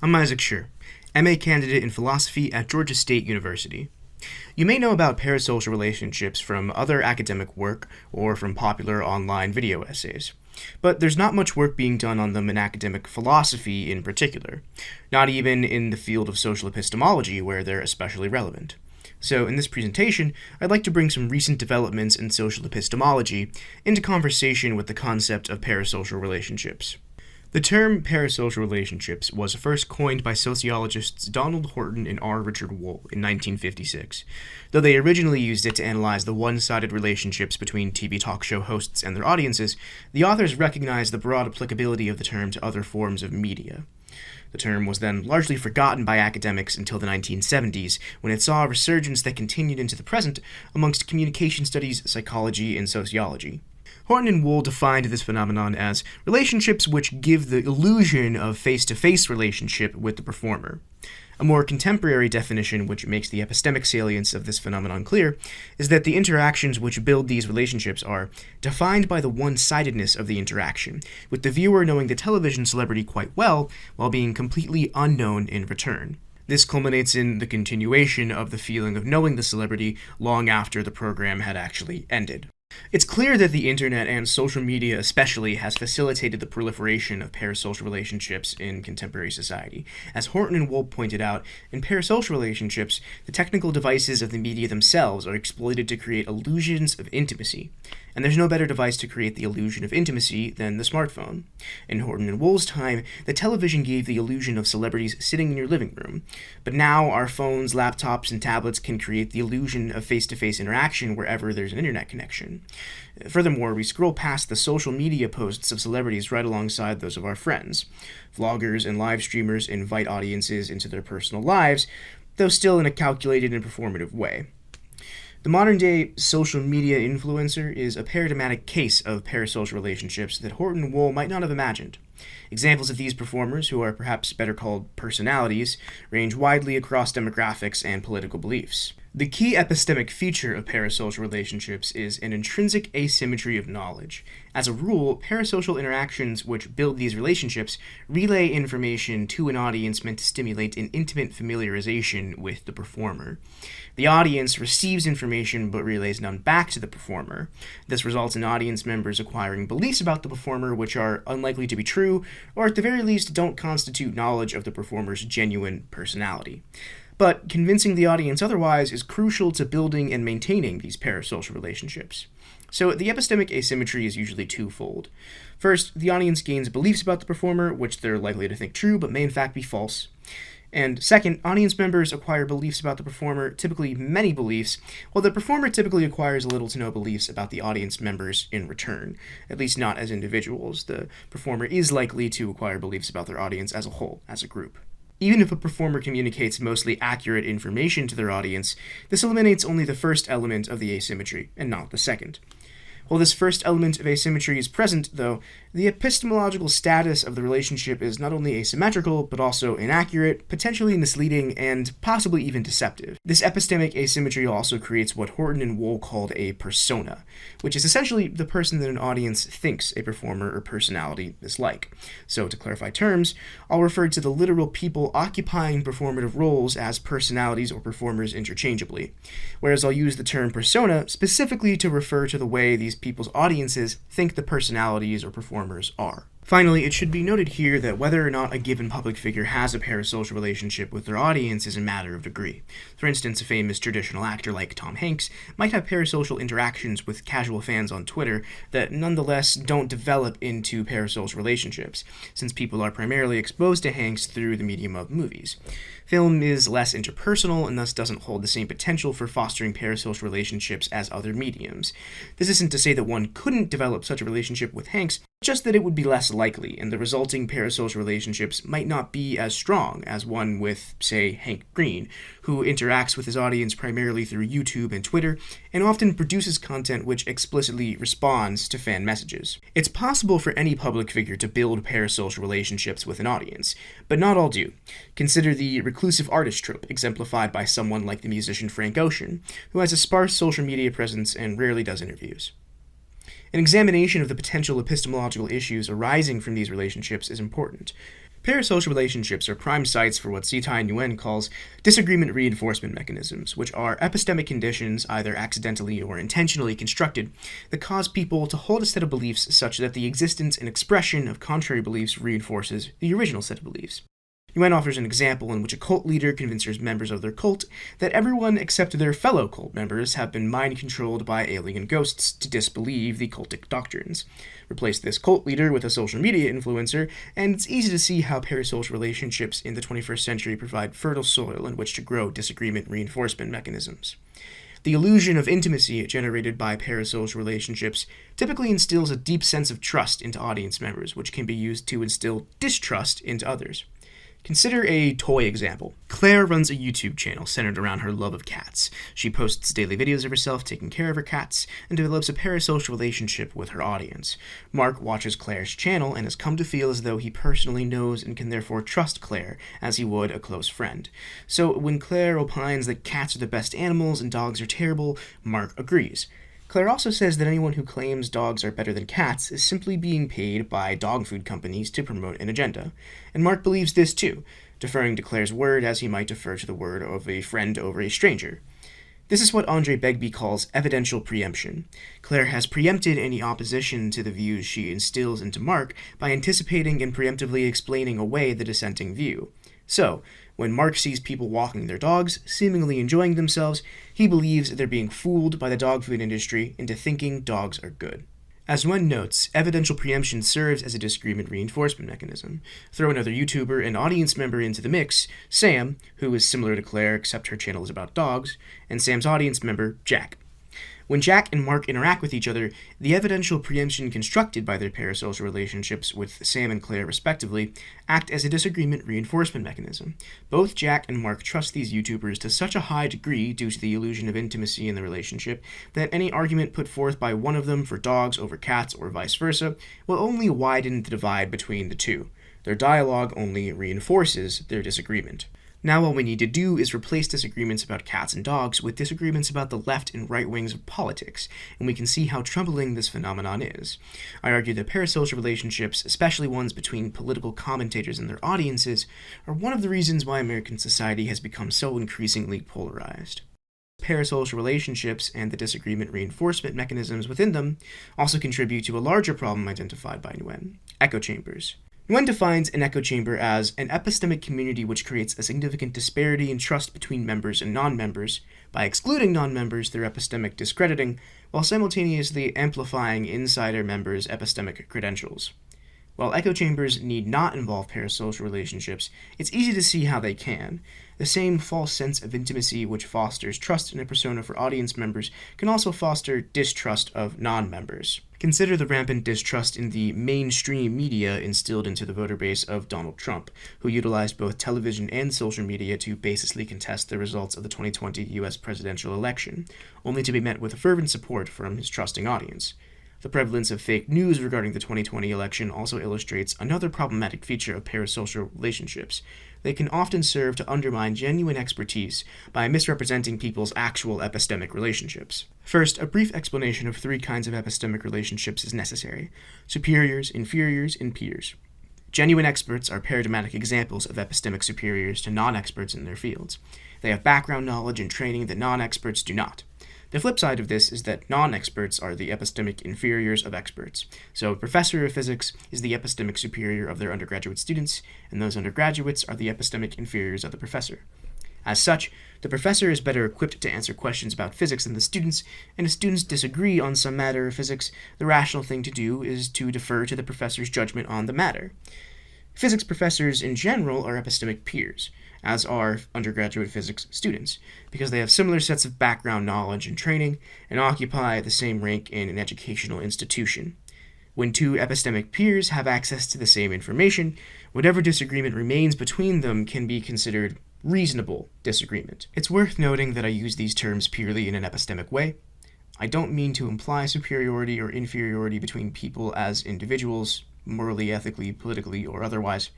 I'm Isaac Shur, MA candidate in philosophy at Georgia State University. You may know about parasocial relationships from other academic work or from popular online video essays, but there's not much work being done on them in academic philosophy in particular, not even in the field of social epistemology where they're especially relevant. So in this presentation, I'd like to bring some recent developments in social epistemology into conversation with the concept of parasocial relationships. The term parasocial relationships was first coined by sociologists Donald Horton and R. Richard Wohl in 1956, though they originally used it to analyze the one-sided relationships between TV talk show hosts and their audiences. The authors recognized the broad applicability of the term to other forms of media. The term was then largely forgotten by academics until the 1970s, when it saw a resurgence that continued into the present amongst communication studies, psychology, and sociology. Horton and Wohl defined this phenomenon as relationships which give the illusion of face-to-face relationship with the performer. A more contemporary definition, which makes the epistemic salience of this phenomenon clear, is that the interactions which build these relationships are defined by the one-sidedness of the interaction, with the viewer knowing the television celebrity quite well while being completely unknown in return. This culminates in the continuation of the feeling of knowing the celebrity long after the program had actually ended. It's clear that the internet and social media especially has facilitated the proliferation of parasocial relationships in contemporary society. As Horton and Wohl pointed out, in parasocial relationships, the technical devices of the media themselves are exploited to create illusions of intimacy. And there's no better device to create the illusion of intimacy than the smartphone. In Horton and Wohl's time, the television gave the illusion of celebrities sitting in your living room. But now our phones, laptops, and tablets can create the illusion of face-to-face interaction wherever there's an internet connection. Furthermore, we scroll past the social media posts of celebrities right alongside those of our friends. Vloggers and live streamers invite audiences into their personal lives, though still in a calculated and performative way. The modern-day social media influencer is a paradigmatic case of parasocial relationships that Horton and Wohl might not have imagined. Examples of these performers, who are perhaps better called personalities, range widely across demographics and political beliefs. The key epistemic feature of parasocial relationships is an intrinsic asymmetry of knowledge. As a rule, parasocial interactions which build these relationships relay information to an audience meant to stimulate an intimate familiarization with the performer. The audience receives information but relays none back to the performer. This results in audience members acquiring beliefs about the performer which are unlikely to be true, or at the very least don't constitute knowledge of the performer's genuine personality. But convincing the audience otherwise is crucial to building and maintaining these parasocial relationships. So the epistemic asymmetry is usually twofold. First, the audience gains beliefs about the performer, which they're likely to think true but may in fact be false. And second, audience members acquire beliefs about the performer, typically many beliefs, while the performer typically acquires little to no beliefs about the audience members in return, at least not as individuals. The performer is likely to acquire beliefs about their audience as a whole, as a group. Even if a performer communicates mostly accurate information to their audience, this eliminates only the first element of the asymmetry, and not the second. While this first element of asymmetry is present, though, the epistemological status of the relationship is not only asymmetrical, but also inaccurate, potentially misleading, and possibly even deceptive. This epistemic asymmetry also creates what Horton and Wohl called a persona, which is essentially the person that an audience thinks a performer or personality is like. So, to clarify terms, I'll refer to the literal people occupying performative roles as personalities or performers interchangeably, whereas I'll use the term persona specifically to refer to the way these people's audiences think the personalities or performers are. Finally, it should be noted here that whether or not a given public figure has a parasocial relationship with their audience is a matter of degree. For instance, a famous traditional actor like Tom Hanks might have parasocial interactions with casual fans on Twitter that nonetheless don't develop into parasocial relationships, since people are primarily exposed to Hanks through the medium of movies. Film is less interpersonal and thus doesn't hold the same potential for fostering parasocial relationships as other mediums. This isn't to say that one couldn't develop such a relationship with Hanks, just that it would be less likely, and the resulting parasocial relationships might not be as strong as one with, say, Hank Green, who interacts with his audience primarily through YouTube and Twitter, and often produces content which explicitly responds to fan messages. It's possible for any public figure to build parasocial relationships with an audience, but not all do. Consider the reclusive artist trope, exemplified by someone like the musician Frank Ocean, who has a sparse social media presence and rarely does interviews. An examination of the potential epistemological issues arising from these relationships is important. Parasocial relationships are prime sites for what Zitai Nguyen calls disagreement-reinforcement mechanisms, which are epistemic conditions, either accidentally or intentionally constructed, that cause people to hold a set of beliefs such that the existence and expression of contrary beliefs reinforces the original set of beliefs. Nguyen offers an example in which a cult leader convinces members of their cult that everyone except their fellow cult members have been mind-controlled by alien ghosts to disbelieve the cultic doctrines. Replace this cult leader with a social media influencer, and it's easy to see how parasocial relationships in the 21st century provide fertile soil in which to grow disagreement reinforcement mechanisms. The illusion of intimacy generated by parasocial relationships typically instills a deep sense of trust into audience members, which can be used to instill distrust into others. Consider a toy example. Claire runs a YouTube channel centered around her love of cats. She posts daily videos of herself taking care of her cats and develops a parasocial relationship with her audience. Mark watches Claire's channel and has come to feel as though he personally knows and can therefore trust Claire as he would a close friend. So when Claire opines that cats are the best animals and dogs are terrible, Mark agrees. Claire also says that anyone who claims dogs are better than cats is simply being paid by dog food companies to promote an agenda. And Mark believes this too, deferring to Claire's word as he might defer to the word of a friend over a stranger. This is what Andre Begbie calls evidential preemption. Claire has preempted any opposition to the views she instills into Mark by anticipating and preemptively explaining away the dissenting view. So, when Mark sees people walking their dogs, seemingly enjoying themselves, he believes they're being fooled by the dog food industry into thinking dogs are good. As Nguyen notes, evidential preemption serves as a disagreement reinforcement mechanism. Throw another YouTuber and audience member into the mix, Sam, who is similar to Claire except her channel is about dogs, and Sam's audience member, Jack. When Jack and Mark interact with each other, the evidential preemption constructed by their parasocial relationships with Sam and Claire respectively act as a disagreement reinforcement mechanism. Both Jack and Mark trust these YouTubers to such a high degree due to the illusion of intimacy in the relationship that any argument put forth by one of them for dogs over cats or vice versa will only widen the divide between the two. Their dialogue only reinforces their disagreement. Now all we need to do is replace disagreements about cats and dogs with disagreements about the left and right wings of politics, and we can see how troubling this phenomenon is. I argue that parasocial relationships, especially ones between political commentators and their audiences, are one of the reasons why American society has become so increasingly polarized. Parasocial relationships and the disagreement reinforcement mechanisms within them also contribute to a larger problem identified by Nguyen: echo chambers. Nguyen defines an echo chamber as an epistemic community which creates a significant disparity in trust between members and non-members by excluding non-members through epistemic discrediting, while simultaneously amplifying insider members' epistemic credentials. While echo chambers need not involve parasocial relationships, it's easy to see how they can. The same false sense of intimacy which fosters trust in a persona for audience members can also foster distrust of non-members. Consider the rampant distrust in the mainstream media instilled into the voter base of Donald Trump, who utilized both television and social media to baselessly contest the results of the 2020 U.S. presidential election, only to be met with fervent support from his trusting audience. The prevalence of fake news regarding the 2020 election also illustrates another problematic feature of parasocial relationships. They can often serve to undermine genuine expertise by misrepresenting people's actual epistemic relationships. First, a brief explanation of three kinds of epistemic relationships is necessary: superiors, inferiors, and peers. Genuine experts are paradigmatic examples of epistemic superiors to non-experts in their fields. They have background knowledge and training that non-experts do not. The flip side of this is that non-experts are the epistemic inferiors of experts. So a professor of physics is the epistemic superior of their undergraduate students, and those undergraduates are the epistemic inferiors of the professor. As such, the professor is better equipped to answer questions about physics than the students, and if students disagree on some matter of physics, the rational thing to do is to defer to the professor's judgment on the matter. Physics professors in general are epistemic peers, as are undergraduate physics students, because they have similar sets of background knowledge and training and occupy the same rank in an educational institution. When two epistemic peers have access to the same information, whatever disagreement remains between them can be considered reasonable disagreement. It's worth noting that I use these terms purely in an epistemic way. I don't mean to imply superiority or inferiority between people as individuals, morally, ethically, politically, or otherwise.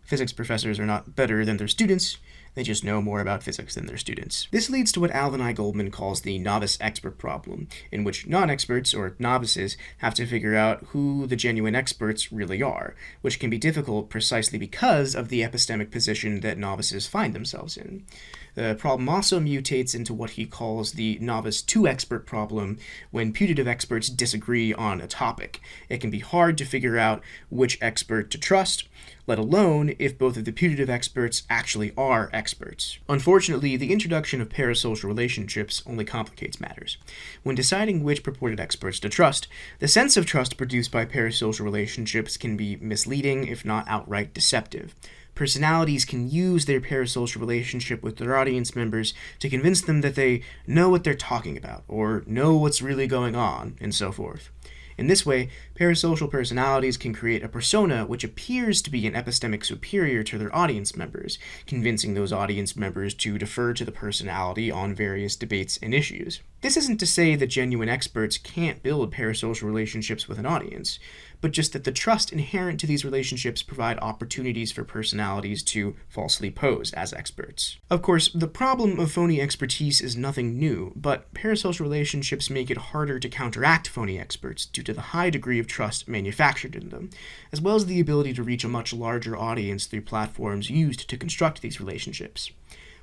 Physics professors are not better than their students, They just know more about physics than their students. This leads to what Alvin I. Goldman calls the novice-expert problem, in which non-experts, or novices, have to figure out who the genuine experts really are, which can be difficult precisely because of the epistemic position that novices find themselves in. The problem also mutates into what he calls the novice-to-expert problem when putative experts disagree on a topic. It can be hard to figure out which expert to trust, let alone if both of the putative experts actually are experts. Unfortunately, the introduction of parasocial relationships only complicates matters. When deciding which purported experts to trust, the sense of trust produced by parasocial relationships can be misleading, if not outright deceptive. Personalities can use their parasocial relationship with their audience members to convince them that they know what they're talking about, or know what's really going on, and so forth. In this way, parasocial personalities can create a persona which appears to be an epistemic superior to their audience members, convincing those audience members to defer to the personality on various debates and issues. This isn't to say that genuine experts can't build parasocial relationships with an audience, but just that the trust inherent to these relationships provide opportunities for personalities to falsely pose as experts. Of course, the problem of phony expertise is nothing new, but parasocial relationships make it harder to counteract phony experts due to the high degree of trust manufactured in them, as well as the ability to reach a much larger audience through platforms used to construct these relationships.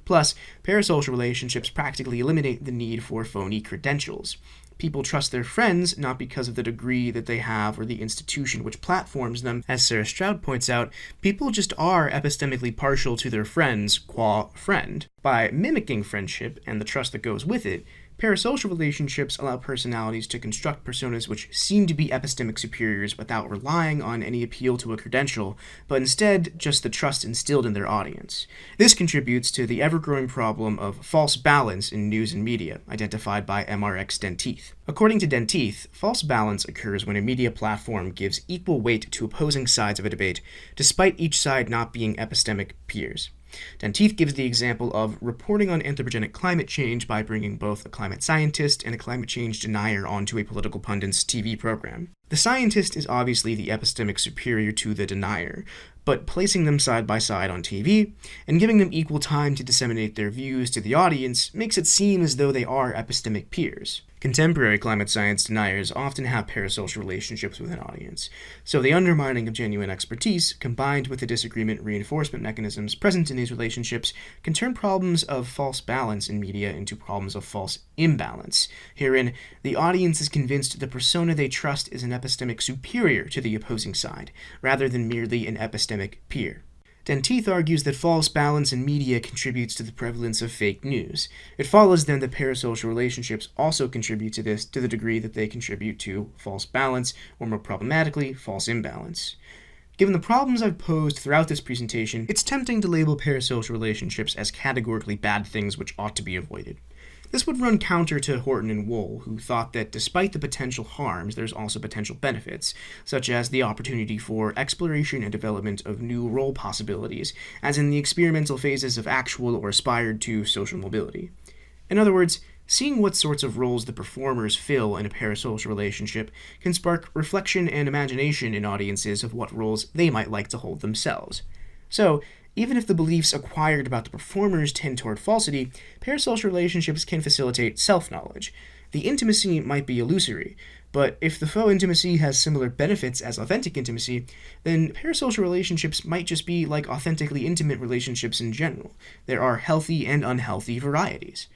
Plus, parasocial relationships practically eliminate the need for phony credentials. People trust their friends not because of the degree that they have or the institution which platforms them. As Sarah Stroud points out, people just are epistemically partial to their friends qua friend. By mimicking friendship and the trust that goes with it, parasocial relationships allow personalities to construct personas which seem to be epistemic superiors without relying on any appeal to a credential, but instead just the trust instilled in their audience. This contributes to the ever-growing problem of false balance in news and media, identified by MRX Denteith. According to Denteith, false balance occurs when a media platform gives equal weight to opposing sides of a debate, despite each side not being epistemic peers. Denteith gives the example of reporting on anthropogenic climate change by bringing both a climate scientist and a climate change denier onto a political pundit's TV program. The scientist is obviously the epistemic superior to the denier, but placing them side by side on TV and giving them equal time to disseminate their views to the audience makes it seem as though they are epistemic peers. Contemporary climate science deniers often have parasocial relationships with an audience, so the undermining of genuine expertise, combined with the disagreement-reinforcement mechanisms present in these relationships, can turn problems of false balance in media into problems of false imbalance. Herein, the audience is convinced the persona they trust is an epistemic superior to the opposing side, rather than merely an epistemic peer. Denteith argues that false balance in media contributes to the prevalence of fake news. It follows then that parasocial relationships also contribute to this to the degree that they contribute to false balance, or more problematically, false imbalance. Given the problems I've posed throughout this presentation, it's tempting to label parasocial relationships as categorically bad things which ought to be avoided. This would run counter to Horton and Wohl, who thought that despite the potential harms, there's also potential benefits, such as the opportunity for exploration and development of new role possibilities, as in the experimental phases of actual or aspired to social mobility. In other words, seeing what sorts of roles the performers fill in a parasocial relationship can spark reflection and imagination in audiences of what roles they might like to hold themselves. So, even if the beliefs acquired about the performers tend toward falsity, parasocial relationships can facilitate self-knowledge. The intimacy might be illusory, but if the faux intimacy has similar benefits as authentic intimacy, then parasocial relationships might just be like authentically intimate relationships in general. There are healthy and unhealthy varieties.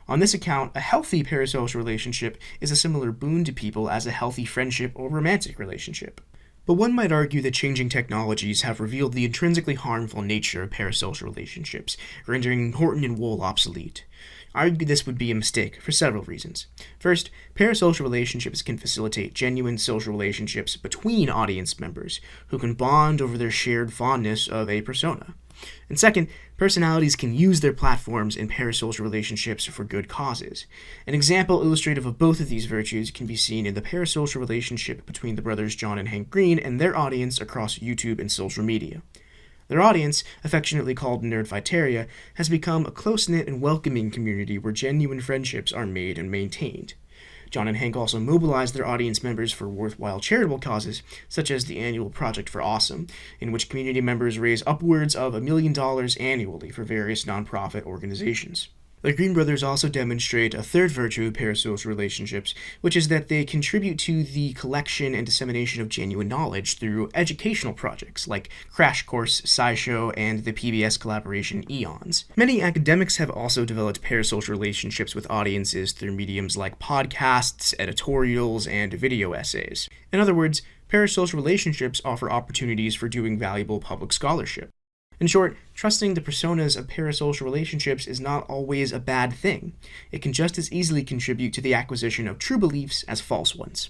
On this account, a healthy parasocial relationship is a similar boon to people as a healthy friendship or romantic relationship. But one might argue that changing technologies have revealed the intrinsically harmful nature of parasocial relationships, rendering Horton and Wohl obsolete. I argue this would be a mistake for several reasons. First, parasocial relationships can facilitate genuine social relationships between audience members, who can bond over their shared fondness of a persona. And second, personalities can use their platforms in parasocial relationships for good causes. An example illustrative of both of these virtues can be seen in the parasocial relationship between the brothers John and Hank Green and their audience across YouTube and social media. Their audience, affectionately called Nerdfighteria, has become a close-knit and welcoming community where genuine friendships are made and maintained. John and Hank also mobilize their audience members for worthwhile charitable causes, such as the annual Project for Awesome, in which community members raise upwards of $1 million annually for various nonprofit organizations. The Green Brothers also demonstrate a third virtue of parasocial relationships, which is that they contribute to the collection and dissemination of genuine knowledge through educational projects like Crash Course, SciShow, and the PBS collaboration Eons. Many academics have also developed parasocial relationships with audiences through mediums like podcasts, editorials, and video essays. In other words, parasocial relationships offer opportunities for doing valuable public scholarship. In short, trusting the personas of parasocial relationships is not always a bad thing. It can just as easily contribute to the acquisition of true beliefs as false ones.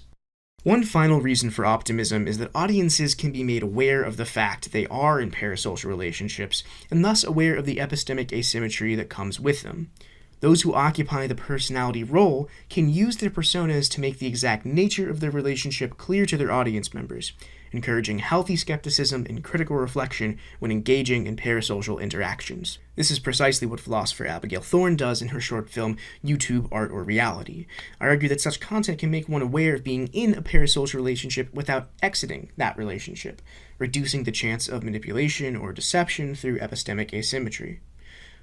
One final reason for optimism is that audiences can be made aware of the fact they are in parasocial relationships, and thus aware of the epistemic asymmetry that comes with them. Those who occupy the personality role can use their personas to make the exact nature of their relationship clear to their audience members, encouraging healthy skepticism and critical reflection when engaging in parasocial interactions. This is precisely what philosopher Abigail Thorne does in her short film, YouTube, Art or Reality. I argue that such content can make one aware of being in a parasocial relationship without exiting that relationship, reducing the chance of manipulation or deception through epistemic asymmetry.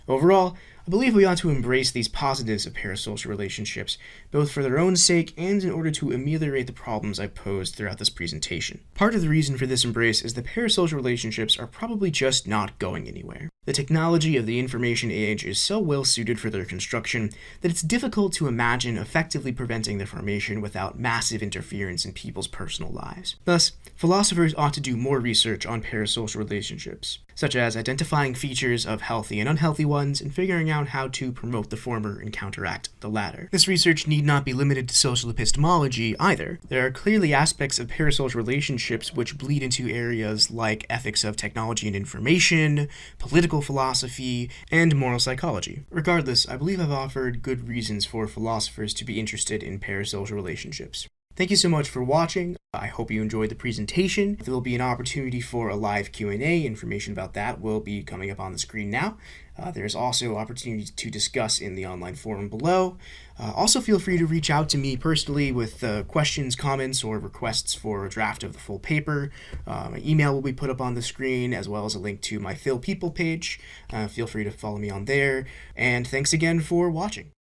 Overall, I believe we ought to embrace these positives of parasocial relationships, both for their own sake and in order to ameliorate the problems I've posed throughout this presentation. Part of the reason for this embrace is that parasocial relationships are probably just not going anywhere. The technology of the information age is so well suited for their construction that it's difficult to imagine effectively preventing their formation without massive interference in people's personal lives. Thus, philosophers ought to do more research on parasocial relationships, such as identifying features of healthy and unhealthy ones and figuring out how to promote the former and counteract the latter. This research need not be limited to social epistemology either. There are clearly aspects of parasocial relationships which bleed into areas like ethics of technology and information, political philosophy, and moral psychology. Regardless, I believe I've offered good reasons for philosophers to be interested in parasocial relationships. Thank you so much for watching. I hope you enjoyed the presentation. There will be an opportunity for a live Q&A. Information about that will be coming up on the screen now. There's also opportunities to discuss in the online forum below. Also feel free to reach out to me personally with questions, comments, or requests for a draft of the full paper. My email will be put up on the screen, as well as a link to my Phil People page. Feel free to follow me on there. And thanks again for watching.